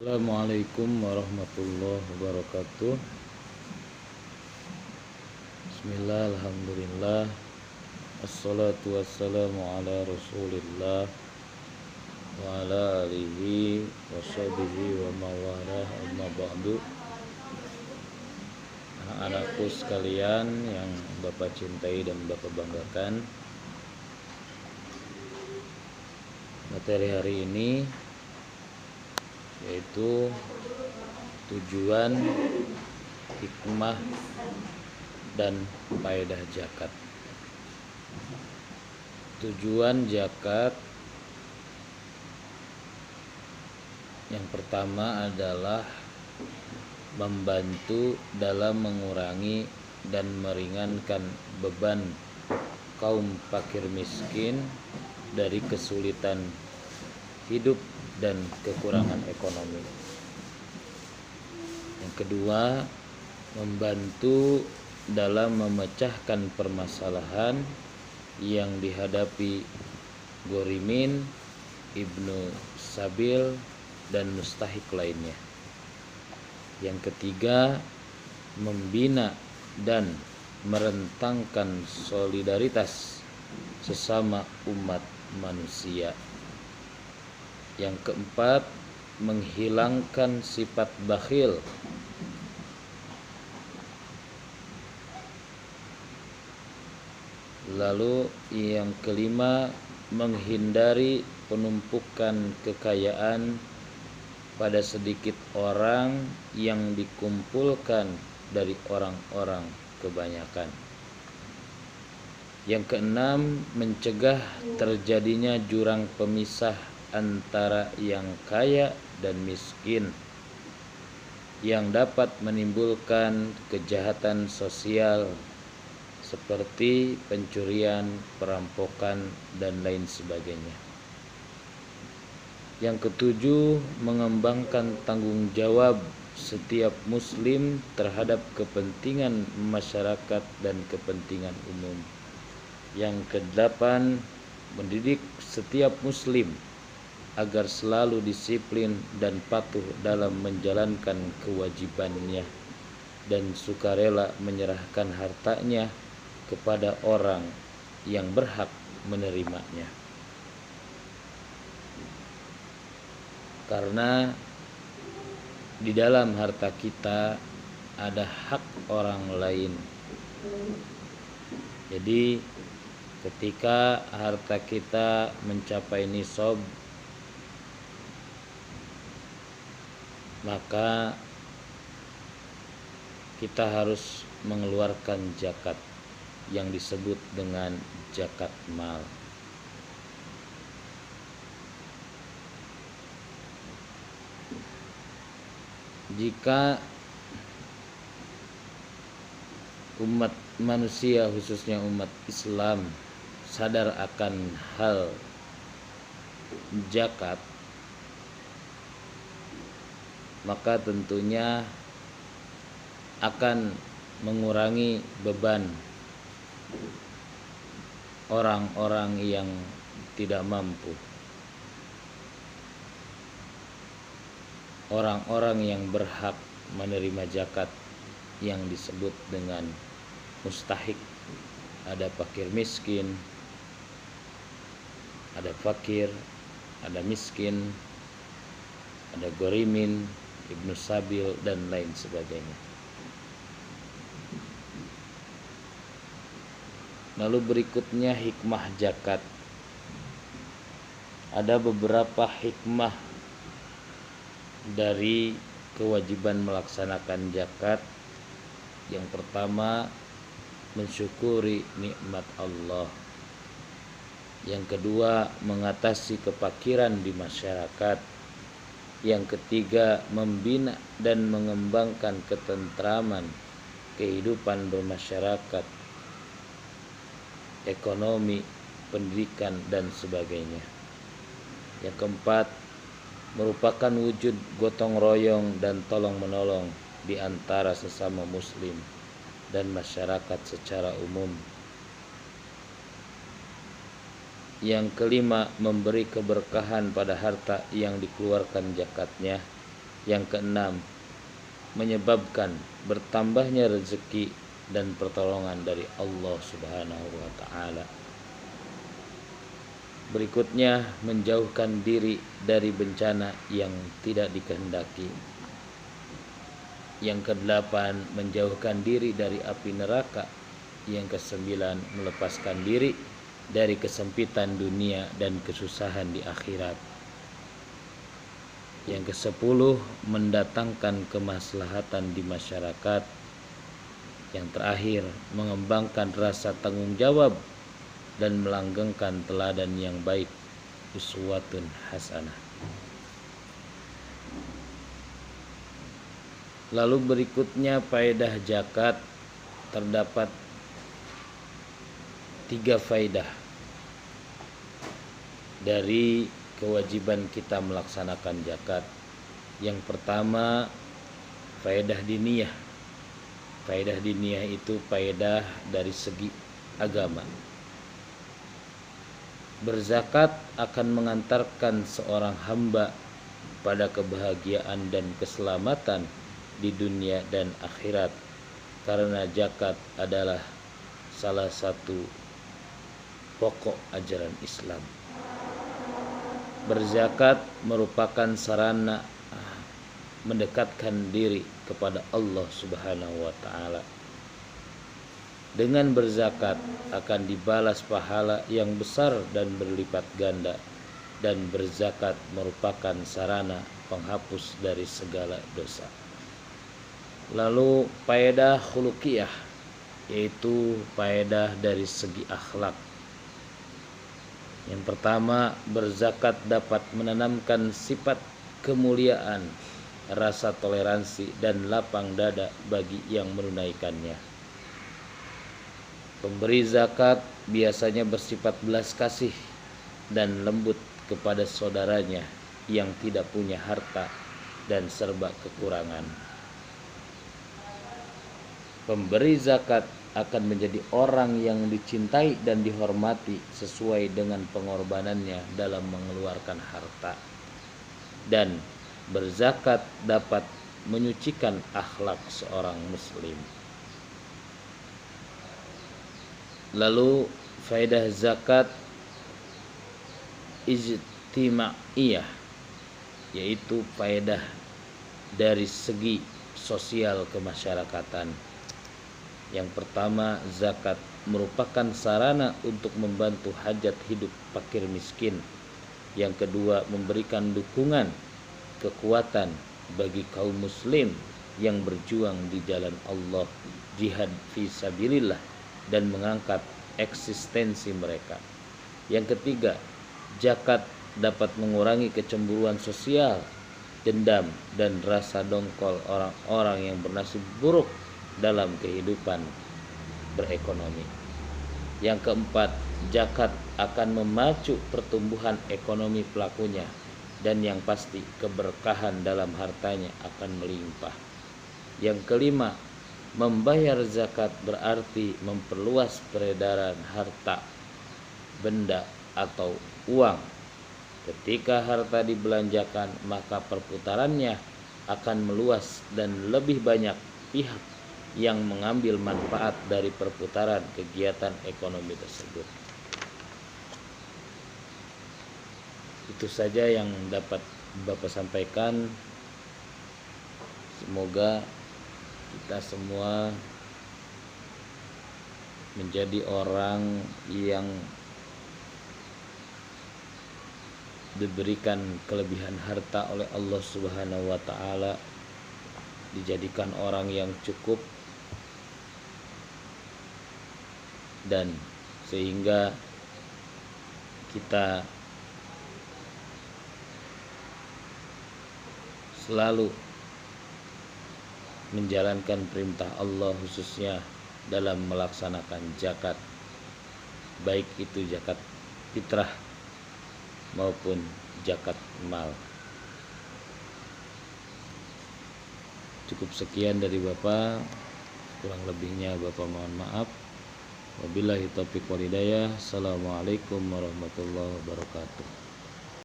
Assalamualaikum warahmatullahi wabarakatuh. Bismillah, alhamdulillah, assalatu wassalamu ala rasulillah wa ala alihi wa sahbihi wa mawalah, amma ba'du. Anak-anakku sekalian yang Bapak cintai dan Bapak banggakan, materi hari ini yaitu tujuan, hikmah, dan faedah zakat. Tujuan zakat yang pertama adalah membantu dalam mengurangi dan meringankan beban kaum fakir miskin dari kesulitan hidup dan kekurangan ekonomi. Yang kedua, membantu dalam memecahkan permasalahan yang dihadapi Ghorimin, Ibnu Sabil, dan mustahik lainnya. Yang ketiga, membina dan merentangkan solidaritas sesama umat manusia. Yang keempat, menghilangkan sifat bakhil. Lalu yang kelima, menghindari penumpukan kekayaan pada sedikit orang yang dikumpulkan dari orang-orang kebanyakan. Yang keenam, mencegah terjadinya jurang pemisah antara yang kaya dan miskin yang dapat menimbulkan kejahatan sosial seperti pencurian, perampokan, dan lain sebagainya. Yang ketujuh, mengembangkan tanggung jawab setiap muslim terhadap kepentingan masyarakat dan kepentingan umum. Yang kedelapan, mendidik setiap muslim agar selalu disiplin dan patuh dalam menjalankan kewajibannya dan sukarela menyerahkan hartanya kepada orang yang berhak menerimanya. Karena di dalam harta kita ada hak orang lain. Jadi ketika harta kita mencapai nisab, maka kita harus mengeluarkan zakat yang disebut dengan zakat mal. Jika umat manusia, khususnya umat Islam, sadar akan hal zakat, maka tentunya akan mengurangi beban orang-orang yang tidak mampu, orang-orang yang berhak menerima zakat yang disebut dengan mustahik. Ada fakir miskin, ada fakir, ada miskin, ada Ghorimin, Ibnu Sabil, dan lain sebagainya. Lalu berikutnya hikmah zakat. Ada beberapa hikmah dari kewajiban melaksanakan zakat. Yang pertama, mensyukuri nikmat Allah. Yang kedua, mengatasi kefakiran di masyarakat. Yang ketiga, membina dan mengembangkan ketentraman kehidupan bermasyarakat, ekonomi, pendidikan, dan sebagainya. Yang keempat, merupakan wujud gotong royong dan tolong menolong di antara sesama muslim dan masyarakat secara umum. Yang kelima, memberi keberkahan pada harta yang dikeluarkan zakatnya. Yang keenam, menyebabkan bertambahnya rezeki dan pertolongan dari Allah Subhanahu wa taala. Berikutnya, menjauhkan diri dari bencana yang tidak dikehendaki. Yang kedelapan, menjauhkan diri dari api neraka. Yang kesembilan, melepaskan diri dari kesempitan dunia dan kesusahan di akhirat. Yang kesepuluh, mendatangkan kemaslahatan di masyarakat. Yang terakhir, mengembangkan rasa tanggung jawab dan melanggengkan teladan yang baik, uswatun hasanah. Lalu berikutnya faedah zakat. Terdapat 3 faedah dari kewajiban kita melaksanakan zakat. Yang pertama, faedah diniyah. Faedah diniyah itu faedah dari segi agama. Berzakat akan mengantarkan seorang hamba pada kebahagiaan dan keselamatan di dunia dan akhirat, karena zakat adalah salah satu pokok ajaran Islam. Berzakat merupakan sarana mendekatkan diri kepada Allah Subhanahu wa taala. Dengan berzakat akan dibalas pahala yang besar dan berlipat ganda, dan berzakat merupakan sarana penghapus dari segala dosa. Lalu faedah khuluqiyah, yaitu faedah dari segi akhlak. Yang pertama, berzakat dapat menanamkan sifat kemuliaan, rasa toleransi dan lapang dada bagi yang menunaikannya. Pemberi zakat biasanya bersifat belas kasih dan lembut kepada saudaranya yang tidak punya harta dan serba kekurangan. Pemberi zakat akan menjadi orang yang dicintai dan dihormati sesuai dengan pengorbanannya dalam mengeluarkan harta. Dan berzakat dapat menyucikan akhlak seorang muslim. Lalu faedah zakat ijtimaiyah, yaitu faedah dari segi sosial kemasyarakatan. Yang pertama, zakat merupakan sarana untuk membantu hajat hidup fakir miskin. Yang kedua, memberikan dukungan, kekuatan bagi kaum muslim yang berjuang di jalan Allah, jihad fi sabilillah, dan mengangkat eksistensi mereka. Yang ketiga, zakat dapat mengurangi kecemburuan sosial, dendam, dan rasa dongkol orang-orang yang bernasib buruk dalam kehidupan berekonomi. Yang keempat, zakat akan memacu pertumbuhan ekonomi pelakunya, dan yang pasti keberkahan dalam hartanya akan melimpah. Yang kelima, membayar zakat berarti memperluas peredaran harta, benda, atau uang. Ketika harta dibelanjakan, maka perputarannya akan meluas dan lebih banyak pihak yang mengambil manfaat dari perputaran kegiatan ekonomi tersebut. Itu saja yang dapat Bapak sampaikan. Semoga kita semua menjadi orang yang diberikan kelebihan harta oleh Allah Subhanahu wa taala, dijadikan orang yang cukup, dan sehingga kita selalu menjalankan perintah Allah, khususnya dalam melaksanakan zakat, baik itu zakat fitrah maupun zakat mal. Cukup sekian dari Bapak, kurang lebihnya Bapak mohon maaf. Wabillahi taufiq wal hidayah. Assalamualaikum warahmatullahi wabarakatuh.